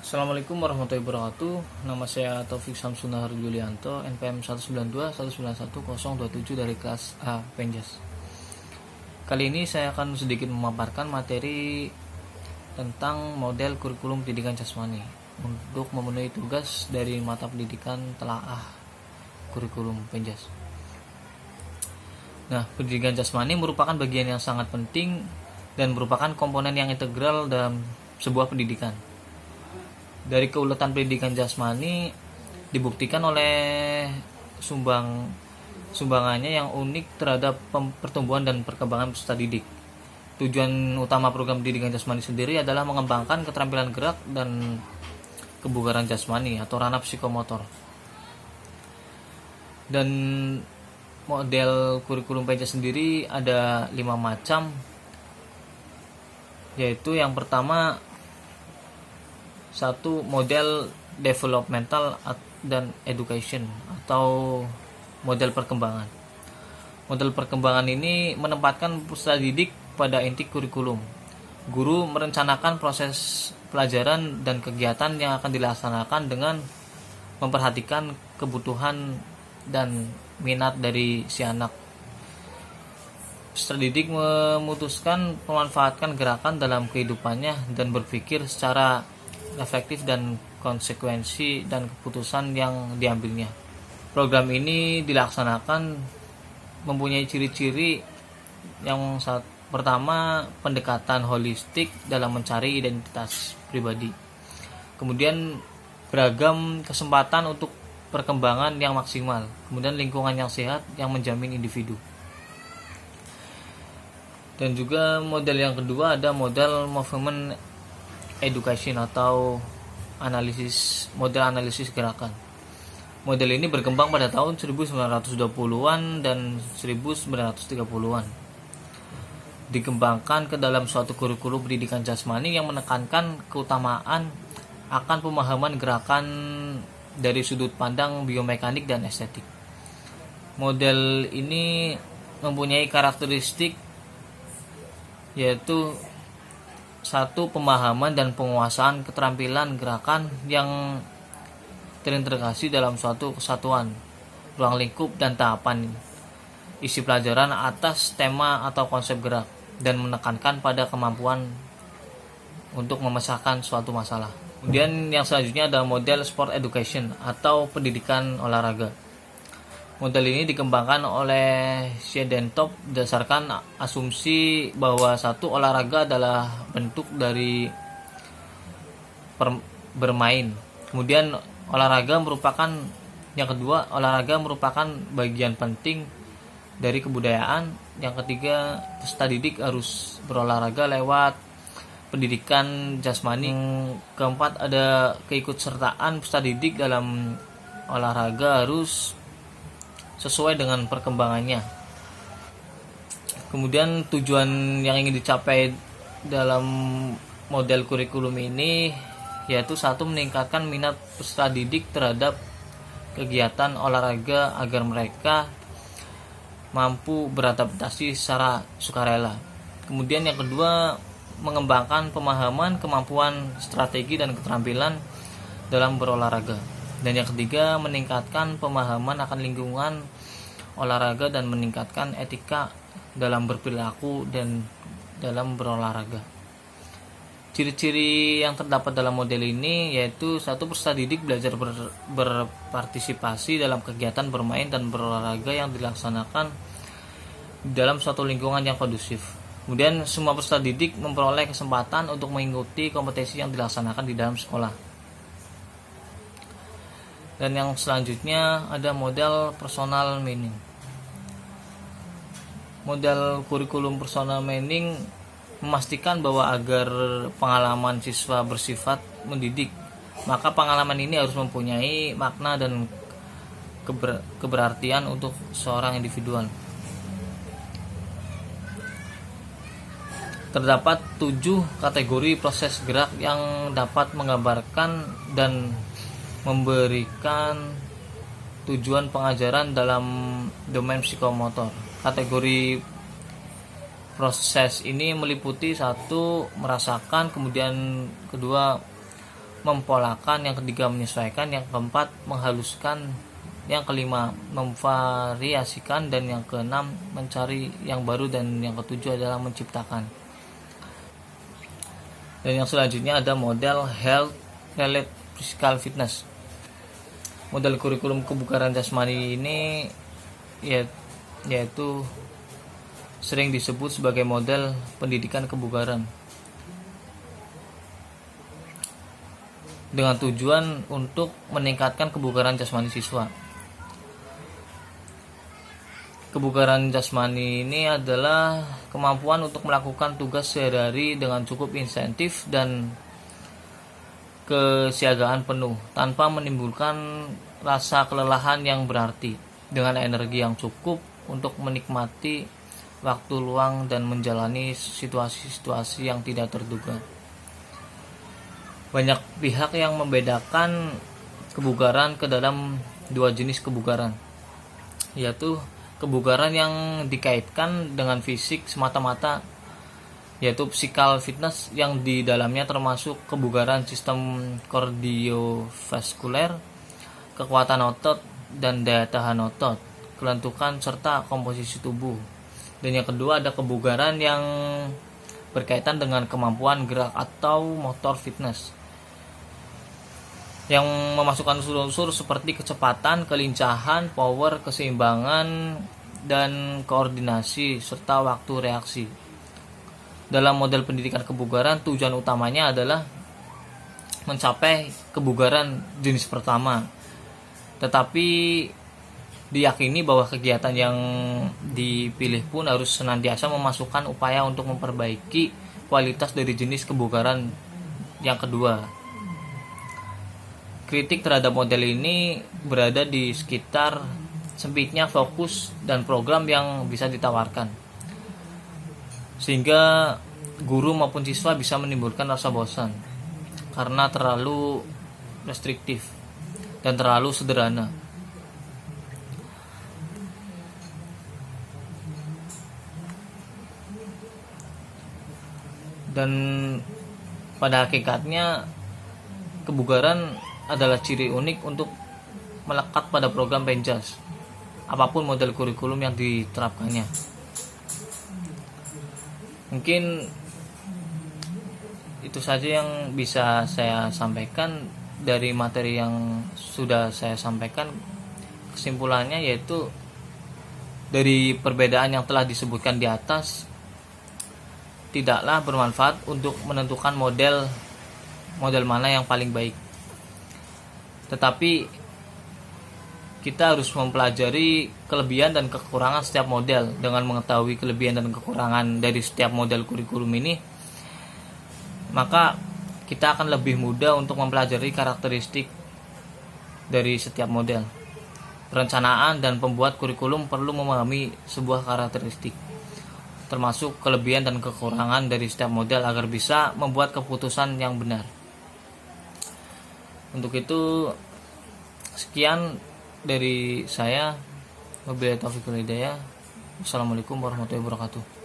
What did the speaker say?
Assalamualaikum warahmatullahi wabarakatuh. Nama saya Taufik Samsunahar Julianto, NPM 192.191.027 dari kelas A Penjas. Kali ini saya akan sedikit memaparkan materi tentang model kurikulum pendidikan jasmani untuk memenuhi tugas dari mata pendidikan telaah kurikulum Penjas. Nah, pendidikan jasmani merupakan bagian yang sangat penting dan merupakan komponen yang integral dalam sebuah pendidikan. Dari keuletan pendidikan jasmani dibuktikan oleh sumbangannya yang unik terhadap pertumbuhan dan perkembangan peserta didik. Tujuan utama program pendidikan jasmani sendiri adalah mengembangkan keterampilan gerak dan kebugaran jasmani atau ranah psikomotor. Dan model kurikulum Penjas sendiri ada 5 macam, yaitu yang pertama, satu, model developmental dan education atau model perkembangan. Model perkembangan ini menempatkan peserta didik pada inti kurikulum. Guru merencanakan proses pelajaran dan kegiatan yang akan dilaksanakan dengan memperhatikan kebutuhan dan minat dari si anak. Peserta didik memutuskan memanfaatkan gerakan dalam kehidupannya dan berpikir secara efektif dan konsekuensi dan keputusan yang diambilnya. Program ini dilaksanakan mempunyai ciri-ciri yang pertama, pendekatan holistik dalam mencari identitas pribadi. Kemudian beragam kesempatan untuk perkembangan yang maksimal. Kemudian lingkungan yang sehat yang menjamin individu. Dan juga model yang kedua ada model movement education atau model analisis gerakan. Model ini berkembang pada tahun 1920-an dan 1930-an. Dikembangkan ke dalam suatu kurikulum pendidikan jasmani yang menekankan keutamaan akan pemahaman gerakan dari sudut pandang biomekanik dan estetik. Model ini mempunyai karakteristik yaitu satu, pemahaman dan penguasaan keterampilan gerakan yang terintegrasi dalam suatu kesatuan, ruang lingkup dan tahapan isi pelajaran atas tema atau konsep gerak dan menekankan pada kemampuan untuk memecahkan suatu masalah. Kemudian yang selanjutnya adalah model sport education atau pendidikan olahraga. Model ini dikembangkan oleh Siedentop berdasarkan asumsi bahwa satu, olahraga adalah bentuk dari bermain. Kemudian yang kedua, olahraga merupakan bagian penting dari kebudayaan. Yang ketiga, peserta didik harus berolahraga lewat pendidikan jasmani. Yang keempat, ada keikutsertaan peserta didik dalam olahraga harus sesuai dengan perkembangannya. Kemudian tujuan yang ingin dicapai dalam model kurikulum ini yaitu satu, meningkatkan minat peserta didik terhadap kegiatan olahraga agar mereka mampu beradaptasi secara sukarela. Kemudian yang kedua, mengembangkan pemahaman, kemampuan, strategi dan keterampilan dalam berolahraga. Dan yang ketiga, meningkatkan pemahaman akan lingkungan olahraga dan meningkatkan etika dalam berperilaku dan dalam berolahraga. Ciri-ciri yang terdapat dalam model ini yaitu satu, peserta didik belajar berpartisipasi dalam kegiatan bermain dan berolahraga yang dilaksanakan dalam suatu lingkungan yang kondusif. Kemudian semua peserta didik memperoleh kesempatan untuk mengikuti kompetisi yang dilaksanakan di dalam sekolah. Dan yang selanjutnya ada model personal meaning. Model kurikulum personal meaning memastikan bahwa agar pengalaman siswa bersifat mendidik, maka pengalaman ini harus mempunyai makna dan keberartian untuk seorang individual. Terdapat 7 kategori proses gerak yang dapat menggambarkan dan memberikan tujuan pengajaran dalam domain psikomotor. Kategori proses ini meliputi satu, merasakan, kemudian kedua, mempolakan, yang ketiga menyesuaikan, yang keempat menghaluskan, yang kelima memvariasikan, dan yang keenam mencari yang baru, dan yang ketujuh adalah menciptakan. Dan yang selanjutnya ada model health related physical fitness. Model kurikulum kebugaran jasmani ini yaitu sering disebut sebagai model pendidikan kebugaran, dengan tujuan untuk meningkatkan kebugaran jasmani siswa. Kebugaran jasmani ini adalah kemampuan untuk melakukan tugas sehari-hari dengan cukup insentif dan kesiagaan penuh tanpa menimbulkan rasa kelelahan yang berarti, dengan energi yang cukup untuk menikmati waktu luang dan menjalani situasi-situasi yang tidak terduga. Banyak pihak yang membedakan kebugaran ke dalam dua jenis kebugaran, yaitu kebugaran yang dikaitkan dengan fisik semata-mata, yaitu physical fitness, yang di dalamnya termasuk kebugaran sistem kardiovaskuler, kekuatan otot dan daya tahan otot, kelentukan serta komposisi tubuh. Dan yang kedua ada kebugaran yang berkaitan dengan kemampuan gerak atau motor fitness, yang memasukkan unsur-unsur seperti kecepatan, kelincahan, power, keseimbangan, dan koordinasi serta waktu reaksi. Dalam model pendidikan kebugaran, tujuan utamanya adalah mencapai kebugaran jenis pertama, tetapi diyakini bahwa kegiatan yang dipilih pun harus senantiasa memasukkan upaya untuk memperbaiki kualitas dari jenis kebugaran yang kedua. Kritik terhadap model ini berada di sekitar sempitnya fokus dan program yang bisa ditawarkan, sehingga guru maupun siswa bisa menimbulkan rasa bosan karena terlalu restriktif dan terlalu sederhana. Dan pada hakikatnya kebugaran adalah ciri unik untuk melekat pada program Penjas, apapun model kurikulum yang diterapkannya. Mungkin itu saja yang bisa saya sampaikan dari materi yang sudah saya sampaikan. Kesimpulannya yaitu dari perbedaan yang telah disebutkan di atas, tidaklah bermanfaat untuk menentukan model mana yang paling baik. Tetapi kita harus mempelajari kelebihan dan kekurangan setiap model. Dengan mengetahui kelebihan dan kekurangan dari setiap model kurikulum ini, maka kita akan lebih mudah untuk mempelajari karakteristik dari setiap model. Perencanaan dan pembuat kurikulum perlu memahami sebuah karakteristik, termasuk kelebihan dan kekurangan dari setiap model, agar bisa membuat keputusan yang benar. Untuk itu, sekian dari saya. Wabillahi taufiq wal hidayah. Wassalamualaikum warahmatullahi wabarakatuh.